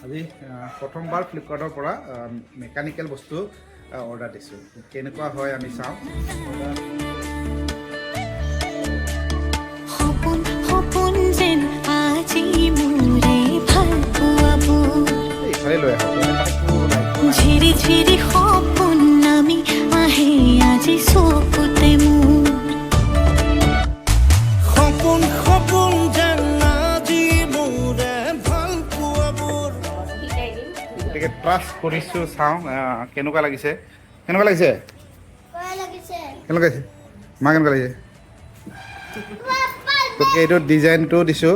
আজি প্ৰথমবাৰ ফ্লিপকাৰ্টৰ পৰা মেকানিকেল বস্তু অৰ্ডাৰ দিছোঁ কেনেকুৱা হয় আমি চাওঁ এইফালে লৈ আহোঁ ঝিৰি ঝিৰি সপোন নামি আহে আজি চকুতে মোৰ সপোন সপোন যেন আজি মোৰে ভাল পোৱাবোৰ গতিকে ট্ৰাষ্ট কৰিছোঁ চাওঁ কেনেকুৱা লাগিছে কেনেকুৱা লাগিছে কেনেকুৱা লাগিছে মা কেনেকুৱা লাগিছে গতিকে এইটো ডিজাইনটো দিছোঁ